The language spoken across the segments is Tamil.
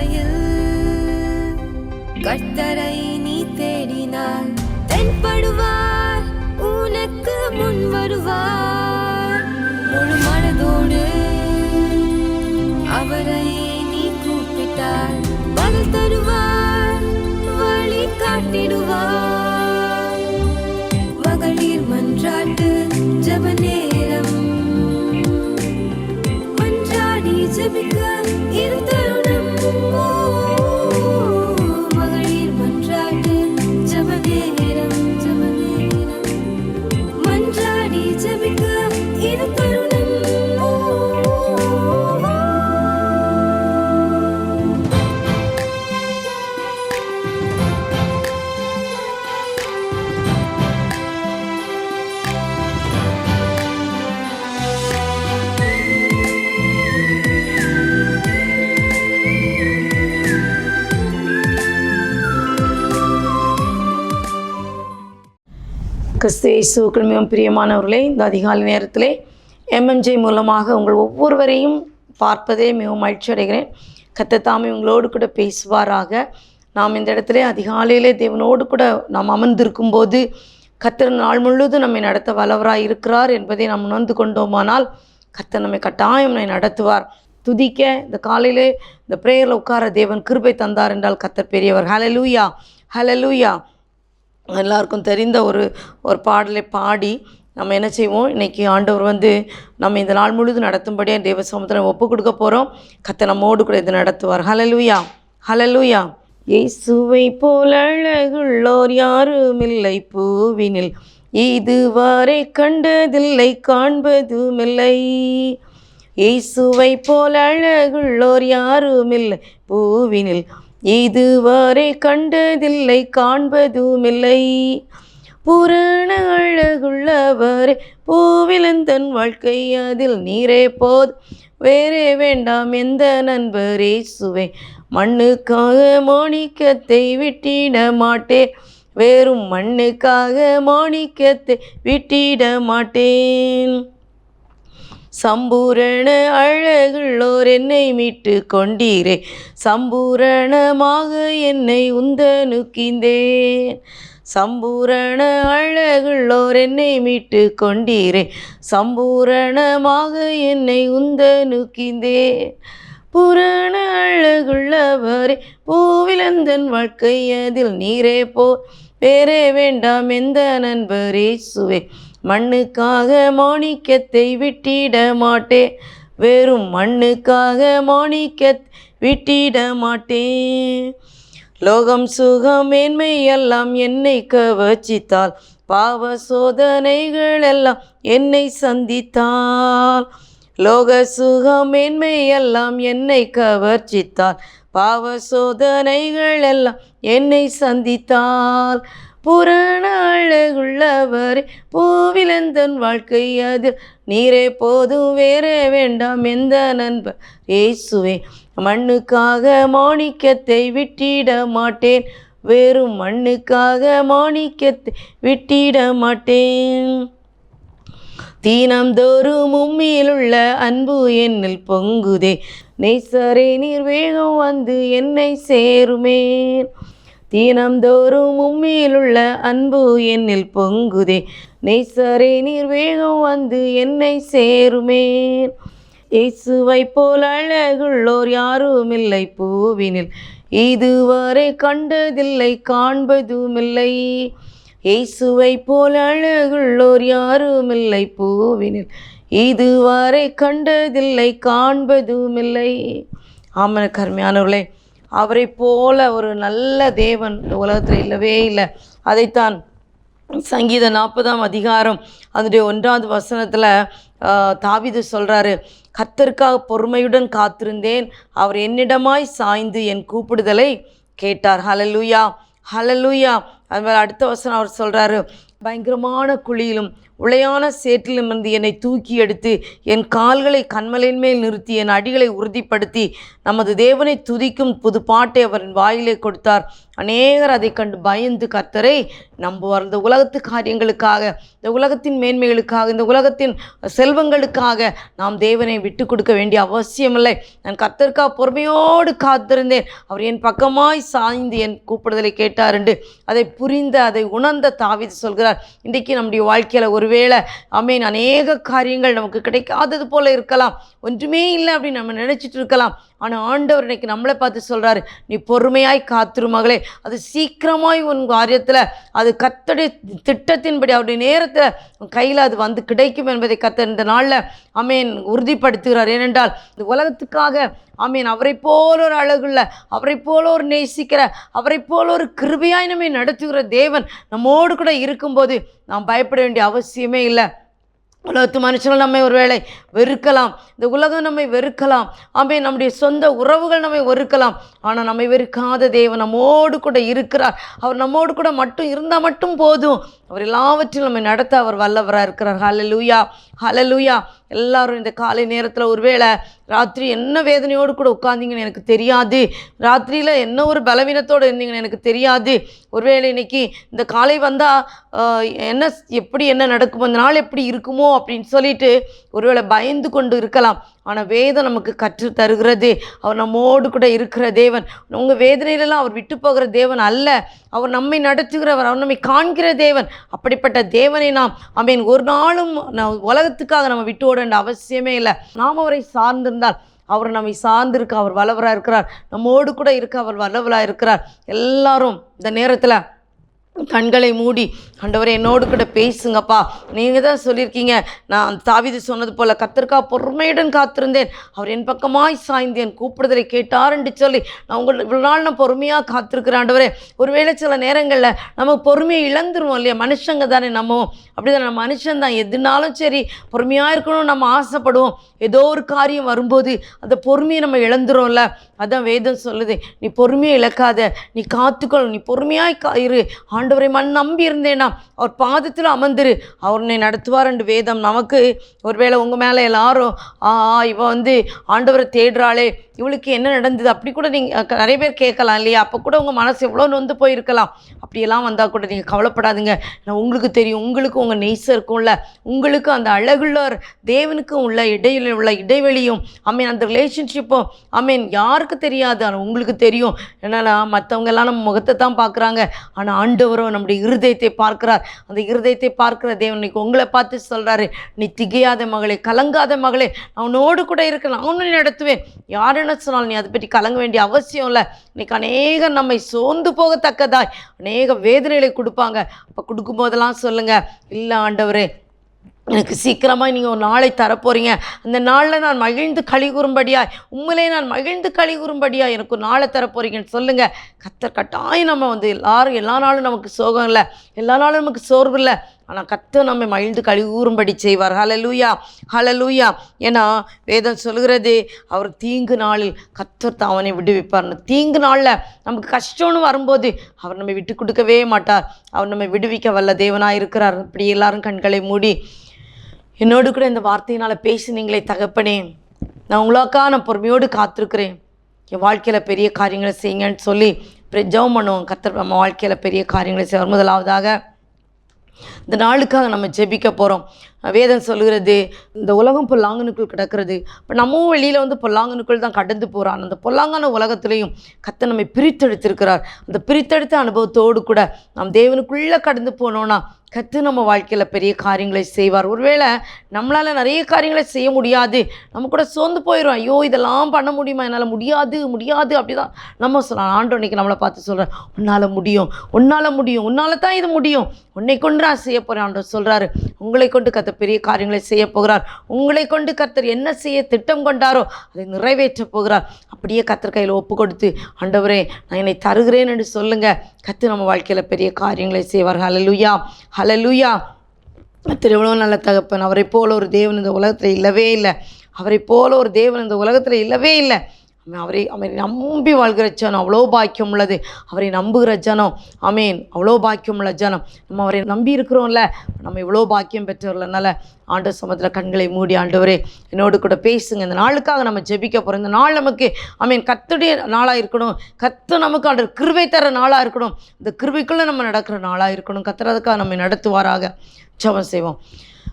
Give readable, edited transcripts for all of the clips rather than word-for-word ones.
பாதையில் கர்த்தரை நீ தேடினார், தென்படுவார், உனக்கு முன் வருவார். முழு மனதோடு அவரை நீ கூப்பிட்டார், பதில் தருவார், வழி காட்டிடுவார். மகளிர் மன்றாட்டு ஜெப நேரம், மன்றாடி ஜெபிக்க இது தருணம். மகளிர் மன்றாட்டு ஜெப நேரம், மன்றாடி ஜெபிக்க இது தருணம். கிறிஸ்து இயேசுவுக்குள் மிகவும் பிரியமானவர்களே, இந்த அதிகாலை நேரத்திலே MMJ மூலமாக உங்கள் ஒவ்வொருவரையும் பார்ப்பதே மிகவும் மகிழ்ச்சி அடைகிறேன். கர்த்தர் தாமே உங்களோடு கூட பேசுவாராக. நாம் இந்த இடத்துல அதிகாலையிலே தேவனோடு கூட நாம் அமர்ந்திருக்கும் போது கர்த்தர் நாள் முழுவதும் நம்மை நடத்த வல்லவராய் இருக்கிறார் என்பதை நாம் உணர்ந்து கொண்டோமானால் கர்த்தர் நம்மை கட்டாயம் நடத்துவார். துதிக்க இந்த காலையிலே இந்த பிரேயரில் உட்கார தேவன் கிருபை தந்தார் என்றால் கர்த்தர் பெரியவர். ஹல்லேலூயா, ஹல்லேலூயா. எல்லாருக்கும் தெரிந்த ஒரு பாடலை பாடி நம்ம என்ன செய்வோம், இன்றைக்கி ஆண்டவர் நம்ம இந்த நாள் முழுவதும் நடத்தும்படியாக தேவ சமுத்திரம் ஒப்பு கொடுக்க போகிறோம். கர்த்தர் நம்மோடு கூட இது நடத்துவார். ஹல்லேலூயா, ஹல்லேலூயா. இயேசுவை போல் அழகுள்ளோர் யாருமில்லை பூவினில், இதுவரை கண்டதில்லை காண்பதுமில்லை. இயேசுவை போல் அழகுள்ளோர் யாருமில்லை பூவினில், இதுவரை கண்டதில்லை காண்பதுமில்லை. புராண அழகுள்ளவரே பூவிலந்தன் வாழ்க்கை, அதில் நீரே போது வேறே வேண்டாம் எந்த நண்பர். இயேசுவே மண்ணுக்காக மாணிக்கத்தை விட்டிட மாட்டேன், வேறும் மண்ணுக்காக மாணிக்கத்தை விட்டிட மாட்டேன். சம்பூரண அழகுள்ளோர் என்னை மீட்டு கொண்டீரே, சம்பூரணமாக என்னை உந்தனுக்கிந்தேன். சம்பூரண அழகுள்ளோர் என்னை மீட்டு கொண்டீரே, சம்பூரணமாக என்னை உந்தனுக்கிந்தேன். புராண அழகுள்ளவரே பூவிலந்தன் வாழ்க்கை, அதில் நீரே போ வேறே வேண்டாம் எந்த நண்பர். இயேசுவே மண்ணுக்காக மாணிக்கத்தை விட்டிட மாட்டேன், வெறும் மண்ணுக்காக மாணிக்கத்தை விட்டிட மாட்டேன். லோகம் சுகம் மேன்மை எல்லாம் என்னை கவர்ச்சித்தால், பாவ சோதனைகள் எல்லாம் என்னை சந்தித்தால். லோக சுகம் மேன்மை எல்லாம் என்னை கவர்ச்சித்தால், பாவ சோதனைகள் எல்லாம் என்னை சந்தித்தால். புராண அழகுள்ளவரே பூவிலந்தன் வாழ்க்கை, அதில் நீரே போதும் வேறே வேண்டாம் எந்த நண்பர். இயேசுவே மண்ணுக்காக மாணிக்கத்தை விட்டிட மாட்டேன், வெறும் மண்ணுக்காக மாணிக்கத்தை விட்டிட மாட்டேன். தீனம்தோறும் உம்மிலுள்ள அன்பு என்னில் பொங்குதே, நேசரே நீர் வேகம் வந்து என்னை சேருமேன். தீனம்தோறும் உம்மிலுள்ள அன்பு என்னில் பொங்குதே, நேசரே நீர் வேகம் வந்து என்னை சேருமேன். இயேசுவை போல் அழகுள்ளோர் யாருமில்லை பூவினில், இதுவரை கண்டதில்லை காண்பதுமில்லை. இயேசுவை போல் அழகுள்ளோர் யாருமில்லை பூவினில், இதுவரை கண்டதில்லை காண்பதுமில்லை. ஆமாம் கருமையானவர்களே, அவரை போல ஒரு நல்ல தேவன் உலகத்தில் இல்லவே இல்லை. அதைத்தான் சங்கீதம் 40ஆம் அதிகாரம் அதனுடைய 1வது வசனத்தில் தாவீது சொல்கிறாரு, கர்த்தருக்காக பொறுமையுடன் காத்திருந்தேன், அவர் என்னிடமாய் சாய்ந்து என் கூப்பிடுதலை கேட்டார். ஹல்லேலூயா, ஹல்லேலூயா. அது மாதிரி அடுத்த வசனம் அவர் சொல்கிறாரு, பயங்கரமான குழியிலும் உளையான சேற்றிலும் இருந்து என்னை தூக்கி எடுத்து என் கால்களை கண்மலையின் மேல் நிறுத்தி என் அடிகளை உறுதிப்படுத்தி நமது தேவனை துதிக்கும் புது பாட்டை அவரின் வாயிலே கொடுத்தார். அநேகர் அதை கண்டு பயந்து கர்த்தரை நம்புவார். இந்த உலகத்து காரியங்களுக்காக, இந்த உலகத்தின் மேன்மைகளுக்காக, இந்த உலகத்தின் செல்வங்களுக்காக நாம் தேவனை விட்டு கொடுக்க வேண்டிய அவசியமில்லை. நான் கர்த்தருக்காக பொறுமையோடு காத்திருந்தேன், அவர் என் பக்கமாய் சாய்ந்து என் கூப்பிடுதலை கேட்டார் என்று அதை புரிந்த, அதை உணர்ந்த தாவீது சொல்கிறார். இன்றைக்கு நம்முடைய வாழ்க்கையில் ஒருவேளை ஆமென் அநேக காரியங்கள் நமக்கு கிடைக்காதது போல இருக்கலாம், ஒன்றுமே இல்லை அப்படின்னு நம்ம நினைச்சிட்டு இருக்கலாம். ஆனால் ஆண்டவர் இன்னைக்கு நம்மளை பார்த்து சொல்கிறாரு, நீ பொறுமையாய் காத்திரு மகளே, அது சீக்கிரமாய் உன் காரியத்தில், அது கர்த்தருடைய திட்டத்தின்படி அவருடைய நேரத்தில் உன் கையில் அது வந்து கிடைக்கும் என்பதை கர்த்தர் இந்த நாளில் ஆமென் உறுதிப்படுத்துகிறார். ஏனென்றால் இந்த உலகத்துக்காக ஆமென் அவரை போல ஒரு அழகுள்ள, அவரை போல ஒரு நேசிக்கிற, அவரை போல ஒரு கிருபையாய் நம்மை நடத்துகிற தேவன் நம்மோடு கூட இருக்கும்போது நாம் பயப்பட வேண்டிய அவசியமே இல்லை. உலகத்து மனுஷர்கள் நம்மை ஒருவேளை வெறுக்கலாம், இந்த உலகம் நம்மை வெறுக்கலாம், ஆமென் நம்முடைய சொந்த உறவுகள் நம்மை வெறுக்கலாம். ஆனால் நம்மை வெறுக்காத தேவன் நம்மோடு கூட இருக்கிறார். அவர் நம்மோடு கூட மட்டும் இருந்தால் மட்டும் போதும். அவர் எல்லாவற்றையும் நம்மை நடத்த அவர் வல்லவராக இருக்கிறார். ஹல்லேலூயா, ஹல்லேலூயா. எல்லாரும் இந்த காலை நேரத்தில் ஒருவேளை ராத்திரி என்ன வேதனையோடு கூட உட்கார்ந்தீங்கன்னு எனக்கு தெரியாது, ராத்திரியில் என்ன ஒரு பலவீனத்தோடு இருந்தீங்கன்னு எனக்கு தெரியாது. ஒருவேளை இன்னைக்கு இந்த காலை வந்தால் என்ன நடக்குமோ, இந்த நாள் எப்படி இருக்குமோ அப்படின்னு சொல்லிட்டு ஒருவேளை பயந்து கொண்டு இருக்கலாம். ஆனால் வேதம் நமக்கு கற்று தருகிறது, அவர் நம்மோடு கூட இருக்கிற தேவன். உங்கள் வேதனையிலெல்லாம் அவர் விட்டு போகிற தேவன் அல்ல, அவர் நம்மை நடத்துகிறவர், அவர் நம்மை காண்கிற தேவன். அப்படிப்பட்ட தேவனை நாம் ஆமென் ஒரு நாளும் உலகத்துக்காக நம்ம விட்டு ஓட வேண்டிய அவசியமே இல்லை. நாம் அவரை சார்ந்திருந்தால் அவர் நம்மை சார்ந்திருக்க அவர் வல்லவராக இருக்கிறார், நம்மோடு கூட இருக்க அவர் வல்லவராக இருக்கிறார். எல்லாரும் இந்த நேரத்தில் கண்களை மூடி, ஆண்டவரே என்னோடு கூட பேசுங்கப்பா. நீங்கள் தான் சொல்லியிருக்கீங்க, நான் தாவீது சொன்னது போல் கர்த்தருக்காக பொறுமையுடன் காத்திருந்தேன், அவர் என் பக்கமாய் சாய்ந்து என் கூப்பிடுதலை கேட்டார் என்று சொல்லி நான் இவ்வளோ நாள் நான் பொறுமையாக காத்திருக்கிறேன். ஆண்டவரே ஒருவேளை சில நேரங்களில் நம்ம பொறுமையை இழந்துருவோம் இல்லையா, மனுஷங்க தானே நம்ம, அப்படிதான் நம்ம மனுஷன்தான். எதுனாலும் சரி பொறுமையாக இருக்கணும்னு நம்ம ஆசைப்படுவோம். ஏதோ ஒரு காரியம் வரும்போது அந்த பொறுமையை நம்ம இழந்துரும்ல. அதான் வேதம் சொல்லுது, நீ பொறுமையை இழக்காத, நீ காத்துக்கொள், நீ பொறுமையாய் இரு. ஆண்டவரை நம்பி இருந்தேனா அவர் பாதத்தில் அமர்ந்துரு, அவர் உன்னை நடத்துவார் என்று வேதம் நமக்கு. ஒருவேளை உங்கள் மேலே எல்லாரும் இவன் ஆண்டவரை தேடுறாளே, இவளுக்கு என்ன நடந்தது அப்படி கூட நீங்கள் நிறைய பேர் கேட்கலாம் இல்லையா. அப்போ கூட உங்கள் மனசு எவ்வளோ நொந்து போயிருக்கலாம். அப்படியெல்லாம் வந்தால் கூட நீங்கள் கவலைப்படாதுங்க. நான் உங்களுக்கு தெரியும், உங்களுக்கு உங்கள் நெய்சருக்கும்ல, உங்களுக்கு அந்த அழகுள்ள தேவனுக்கும் உள்ள இடையில உள்ள இடைவெளியும் ஆமீன் அந்த ரிலேஷன்ஷிப்பும் ஆமீன் யாருக்கு தெரியாது, ஆனால் உங்களுக்கு தெரியும். ஏன்னா மற்றவங்க எல்லாம் நம்ம முகத்தை தான் பார்க்குறாங்க, ஆனால் ஆண்டவரோ நம்முடைய இருதயத்தை பார்க்கிறார். அந்த இருதயத்தை பார்க்கிற தேவன் இன்னைக்கு உங்களை பார்த்து சொல்கிறாரு, நீ திகையாத மகளே, கலங்காத மகளே, நான் உன்னோடு கூட இருக்கேன், நான் உன்னை நடத்துவேன். யார் என்ன சொன்னால் நீ அதை பற்றி கலங்க வேண்டிய அவசியம் இல்லை. இன்னைக்கு அநேகம் நம்மை சோர்ந்து போகத்தக்கதாய் அநேக வேதனைகளை கொடுப்பாங்க. அப்போ கொடுக்கும்போதெல்லாம் சொல்லுங்கள், இல்லை ஆண்டவரே எனக்கு சீக்கிரமாக நீங்கள் ஒரு நாளை தரப்போகிறீங்க, அந்த நாளில் நான் மகிழ்ந்து களி கூறும்படியாய், உண்மையிலே நான் மகிழ்ந்து களி கூறும்படியாய் எனக்கு ஒரு நாளை தரப்போகிறீங்கன்னு சொல்லுங்கள். கர்த்தர் கட்டாயம் நம்ம எல்லா நாளும் நமக்கு சோகம் இல்லை, எல்லா நாளும் நமக்கு சோர்வு இல்லை, ஆனால் கர்த்தர் நம்மை மகிழ்ந்து களி கூறும்படி செய்வார். ஹல்லேலூயா, ஹல்லேலூயா. ஏன்னா வேதம் சொல்கிறது, அவர் தீங்கு நாளில் கர்த்தர் அவனை விடுவிப்பார். தீங்கு நாளில் நமக்கு கஷ்டம்னு வரும்போது அவர் நம்மை விட்டு கொடுக்கவே மாட்டார். அவர் நம்மை விடுவிக்க வல்ல தேவனாக இருக்கிறார். இப்படி எல்லாரும் கண்களை மூடி என்னோடு கூட இந்த வார்த்தையினால் பேசினீங்களே தகப்பனே, நான் உங்களுக்காக நான் பொறுமையோடு காத்திருக்கிறேன், என் வாழ்க்கையில் பெரிய காரியங்களை செய்யுங்கன்னு சொல்லி ஜெபம் பண்ணுவோம். கர்த்தர் நம்ம வாழ்க்கையில் பெரிய காரியங்களை செய்வார். முதலாவதாக இந்த நாளுக்காக நம்ம ஜெபிக்க போகிறோம். வேதம் சொல்கிறது, இந்த உலகம் பொல்லாங்கனுக்குள் கிடக்கிறது. இப்போ நம்மவும் வெளியில் பொல்லாங்கனுக்குள் தான் கடந்து போகிறான். அந்த பொல்லாங்கான உலகத்துலேயும் கர்த்தர் நம்மை பிரித்தெடுத்திருக்கிறார். அந்த பிரித்தெடுத்த அனுபவத்தோடு கூட நாம் தேவனுக்குள்ளே கடந்து போனோன்னா கர்த்தர் நம்ம வாழ்க்கையில் பெரிய காரியங்களை செய்வார். ஒருவேளை நம்மளால் நிறைய காரியங்களை செய்ய முடியாது, நம்ம கூட சோர்ந்து போயிடும். ஐயோ இதெல்லாம் பண்ண முடியுமா, என்னால் முடியாது அப்படி தான் நம்ம சொல்லலாம். ஆண்டவர் இன்னைக்கு நம்மளை பார்த்து சொல்கிறேன், உன்னால் முடியும், உன்னால் தான் இது முடியும், உன்னை கொண்டு நான் செய்ய போகிறேன். ஆண்டவர் சொல்கிறாரு, உங்களை கொண்டு கர்த்தர் பெரிய காரியங்களை செய்ய போகிறார். உங்களை கொண்டு கர்த்தர் என்ன செய்ய திட்டம் கொண்டாரோ அதை நிறைவேற்ற போகிறார். அப்படியே கர்த்தர் கையில் ஒப்பு கொடுத்து, ஆண்டவரே நான் என்னை தருகிறேன் என்று சொல்லுங்கள். கர்த்தர் நம்ம வாழ்க்கையில் பெரிய காரியங்களை செய்வார். ஹல்லேலூயா, ஹல்லேலூயா. கர்த்தர் எவ்வளோ நல்ல தகப்பன். அவரை போல ஒரு தேவன் இந்த உலகத்தில் இல்லவே இல்லை, அவரை போல ஒரு தேவன் இந்த உலகத்தில் இல்லவே இல்லை. அவரை நம்பி வாழ்கிற ஜனம் அவ்வளோ பாக்கியம் உள்ளது. அவரை நம்புகிற ஜனம் ஆமேன் அவ்வளோ பாக்கியம் உள்ள ஜனம். நம்ம அவரை நம்பி இருக்கிறோம்ல, நம்ம இவ்வளோ பாக்கியம் பெற்றவர்களனால ஆண்டவர் சமூகத்தில் கண்களை மூடி, ஆண்டவரே என்னோடு கூட பேசுங்க. இந்த நாளுக்காக நம்ம ஜெபிக்க போகிறோம். இந்த நாள் நமக்கு ஆமேன் கர்த்தருடைய நாளாக இருக்கணும். கர்த்தர் நமக்கு ஆண்டவர் கிருபை தர நாளாக இருக்கணும். இந்த கிருபைக்குள்ளே நம்ம நடக்கிற நாளாக இருக்கணும். கர்த்தர் அதுக்காக நம்ம நடத்துவாராக. ஜெபம் செய்வோம்.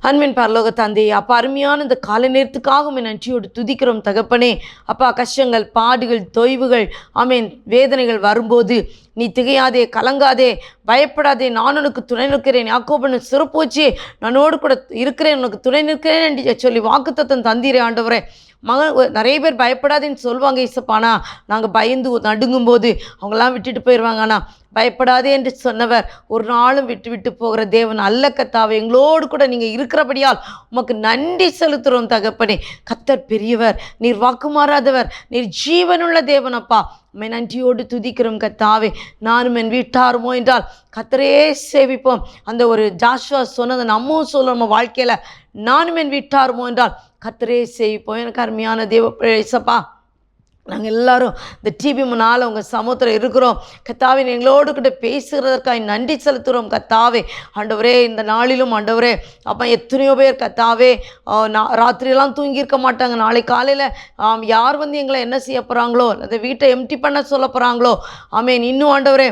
அன்பின் பரலோக தந்தையே, அப்பா அருமையான இந்த காலை நேரத்துக்காக நன்றியோடு துதிக்கிறோம் தகப்பனே. அப்பா கஷ்டங்கள், பாடுகள், தொய்வுகள், ஆமேன் வேதனைகள் வரும்போது நீ திகையாதே, கலங்காதே, பயப்படாதே, நான் உனக்கு துணை நிற்கிறேன், யாக்கோபு சிறப்போச்சு நானோடு கூட இருக்கிறேன், உனக்கு துணை நிற்கிறேன் என்று சொல்லி வாக்குத்தத்தம் தந்தீரே ஆண்டவரே. நிறைய பேர் பயப்படாதேன்னு சொல்லுவாங்க இசப்பானா, நாங்கள் பயந்து நடுங்கும்போது அவங்களாம் விட்டுட்டு போயிடுவாங்கண்ணா. பயப்படாதே என்று சொன்னவர் ஒரு நாளும் விட்டு விட்டு போகிற தேவன் அல்ல கர்த்தாவே. எங்களோடு கூட நீங்கள் இருக்கிறபடியால் உமக்கு நன்றி செலுத்துகிறோம் தகப்பனே. கர்த்தர் பெரியவர், நீர் வாக்கு மாறாதவர், நீர் ஜீவனுள்ள தேவனப்பா. உம்மை நன்றியோடு துதிக்கிறோம் கர்த்தாவே. நானும் என் வீட்டாருமோ என்றால் கர்த்தரே சேவிப்போம். அந்த ஒரு ஜாஷுவா சொன்னதை நம்மவும் சொல்லுவோம். நம்ம வாழ்க்கையில் நானும் என் வீட்டாருமோ என்றால் கர்த்தரே சேவிப்போம். எனக்கு அருமையான தேவ இயேசப்பா, நாங்கள் எல்லாரும் இந்த டிவி முன்னால் உங்கள் சமூகத்தில் இருக்கிறோம் கர்த்தாவே. எங்களோடு கூட பேசுகிறதற்காக நன்றி செலுத்துகிறோம் கர்த்தாவே. ஆண்டவரே இந்த நாளிலும் ஆண்டவரே அப்போ எத்தனையோ பேர் கர்த்தாவே ராத்திரியெல்லாம் தூங்கியிருக்க மாட்டாங்க. நாளை காலையில் யார் வந்து எங்களை என்ன செய்ய போகிறாங்களோ, அந்த வீட்டை எம்டி பண்ண சொல்ல போகிறாங்களோ, ஆமேன் இன்னும் ஆண்டவரே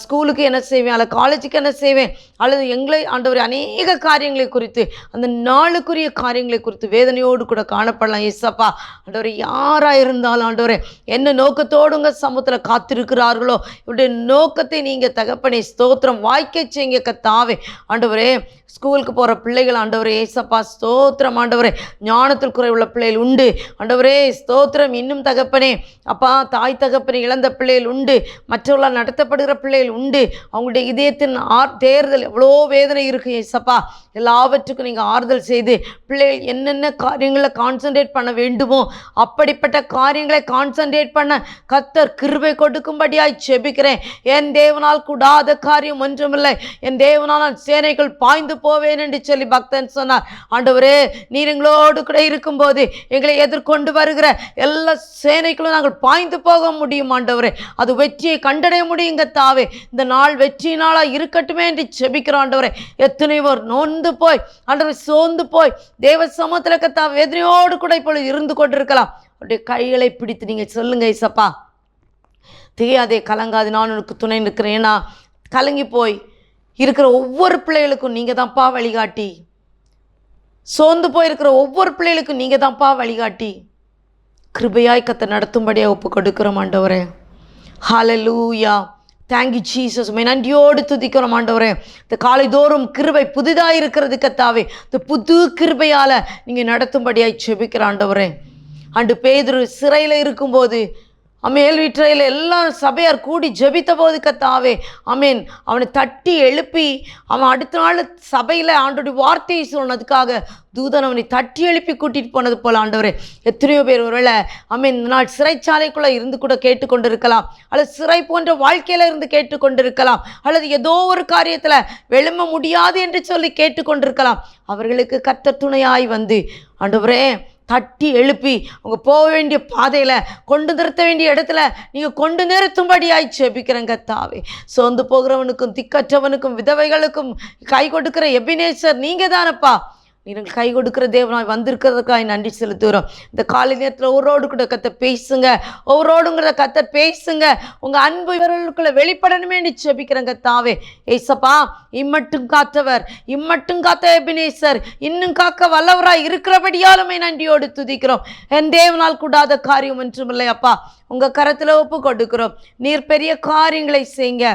ஸ்கூலுக்கு என்ன செய்வேன், அல்லது காலேஜுக்கு என்ன செய்வேன், அல்லது எங்களை ஆண்டவரே அநேக காரியங்களை குறித்து, அந்த நாளுக்குரிய காரியங்களை குறித்து வேதனையோடு கூட காணப்படலாம் ஏசப்பா. ஆண்டவரே யாராக இருந்தாலும் ஆண்டவரே என்ன நோக்கத்தோடு உங்கள் சமூகத்தில் காத்திருக்கிறார்களோ இவருடைய நோக்கத்தை நீங்கள் தகப்பனே ஸ்தோத்திரம் வாய்க்க செய்யுங்க கர்த்தாவே. ஆண்டவரே ஸ்கூலுக்கு போகிற பிள்ளைகள் ஆண்டவரே ஏசப்பா ஸ்தோத்திரம். ஆண்டவரே ஞானத்தில் குறைவுள்ள பிள்ளைகள் உண்டு ஆண்டவரே ஸ்தோத்திரம். இன்னும் தகப்பனே அப்பா தாய் தகப்பனை இழந்த பிள்ளைகள் உண்டு, மற்றவர்களால் நடத்தப்படுகிற பிள்ளைகள் உண்டு. அவங்களுடைய இதயத்தின் தேர்தல் எவ்வளோ வேதனை இருக்குது ஏசப்பா. எல்லாவற்றுக்கும் நீங்கள் ஆறுதல் செய்து பிள்ளைகள் என்னென்ன காரியங்களை கான்சன்ட்ரேட் பண்ண வேண்டுமோ அப்படிப்பட்ட காரியங்களை கான்சன்ட்ரேட் பண்ண கர்த்தர் கிருபை கொடுக்கும்படியாய் செபிக்கிறேன். என் தேவனால் கூடாத காரியம் ஒன்றுமில்லை, என் தேவனால் நான் சேனைகள் பாய்ந்து போவேன் என்று சொல்லி பக்தன் சொன்னார். ஆண்டவரே நீர் எங்களோடு கூட இருக்கும்போது எங்களை எதிர்கொண்டு வருகிற எல்லா சேனைகளும் நாங்கள் பாய்ந்து போக முடியும் ஆண்டவரே. அது வெற்றியை கண்டடைய முடியும் கர்த்தாவே. இந்த நாள் வெற்றி நாளாக இருக்கட்டுமே என்று செபிக்கிறோம் ஆண்டவரே. எத்தனையோ நொந்து போய் ஆண்டவரே சோர்ந்து போய் தேவ சமூகத்தில் கர்த்தாவே வேதனையோடு கூட இப்பொழுது இருந்து கொண்டிருக்கலாம். அவருடைய கைகளை பிடித்து நீங்கள் சொல்லுங்க ஏசப்பா, திகையாதே, கலங்காதே, நான் உனக்கு துணை நிற்கிறேன். ஏன்னா கலங்கி போய் இருக்கிற ஒவ்வொரு பிள்ளைகளுக்கும் நீங்கள் தான்ப்பா வழிகாட்டி. சோர்ந்து போயிருக்கிற ஒவ்வொரு பிள்ளைகளுக்கும் நீங்கள் தான்ப்பா வழிகாட்டி. கிருபையாய் கர்த்தர் நடத்தும்படியாக ஒப்பு கொடுக்கிறோம் ஆண்டவரே. ஹல்லேலூயா, தேங்க்யூ ஜீசஸ். நன்றியோடு துதிக்கிறோம் ஆண்டவரே. இந்த காலைதோறும் கிருபை புதிதாக இருக்கிறது கர்த்தாவே. இந்த புது கிருபையால் நீங்கள் நடத்தும்படியாய் செபிக்கிற ஆண்டவரே. அண்டு பேதுரு சிறையில் இருக்கும்போது அமேல் வீட்டையில் எல்லாம் சபையார் கூடி ஜெபித்த போது கர்த்தாவே ஆமேன் அவனை தட்டி எழுப்பி அவன் அடுத்த நாள் சபையில் ஆண்டோடைய வார்த்தையை சொன்னதுக்காக தூதன் அவனை தட்டி எழுப்பி கூட்டிகிட்டு போனது போல் ஆண்டவரே. எத்தனையோ பேர் ஒருவேளை ஆமேன் இந்த நாள் சிறைச்சாலைக்குள்ளே இருந்து கூட கேட்டுக்கொண்டு இருக்கலாம், அல்லது சிறை போன்ற வாழ்க்கையில் இருந்து கேட்டுக்கொண்டு இருக்கலாம், அல்லது ஏதோ ஒரு காரியத்தில் எழும்ப முடியாது என்று சொல்லி கேட்டுக்கொண்டிருக்கலாம். அவர்களுக்கு கர்த்தர் துணையாய் வந்து ஆண்டவரே தட்டி எழுப்பி அவங்க போக வேண்டிய பாதையில் கொண்டு நிறுத்த வேண்டிய இடத்துல நீங்கள் கொண்டு நிறுத்தும்படியாய் செபிக்கிறேன் கர்த்தாவே. சோர்ந்து போகிறவனுக்கும் திக்கற்றவனுக்கும் விதவைகளுக்கும் கை கொடுக்கிற எபினேசர் நீங்கள் தானப்பா. நீங்கள் கை கொடுக்கிற தேவனாய் வந்திருக்கிறதுக்காக நன்றி செலுத்துகிறோம். இந்த காலை நேரத்தில் ஒவ்வொருவோடு கூட கர்த்தர் பேசுங்க, ஒவ்வொருவோடுங்கிறத கர்த்தர் பேசுங்க. உங்கள் அன்பு இவர்களுக்குள்ள வெளிப்படணுமே என்று செபிக்கிறேன் கர்த்தாவே. ஏசப்பா இம்மட்டும் காத்தவர், இம்மட்டும் காத்த எபினேசர், இன்னும் காக்க வல்லவராய் இருக்கிறபடியாலுமே நன்றியோடு துதிக்கிறோம். என் தேவனால் கூடாத காரியம் ஒன்றுமில்லை அப்பா. உங்கள் கரத்தில் ஒப்பு கொடுக்கிறோம். நீர் பெரிய காரியங்களை செய்யுங்க,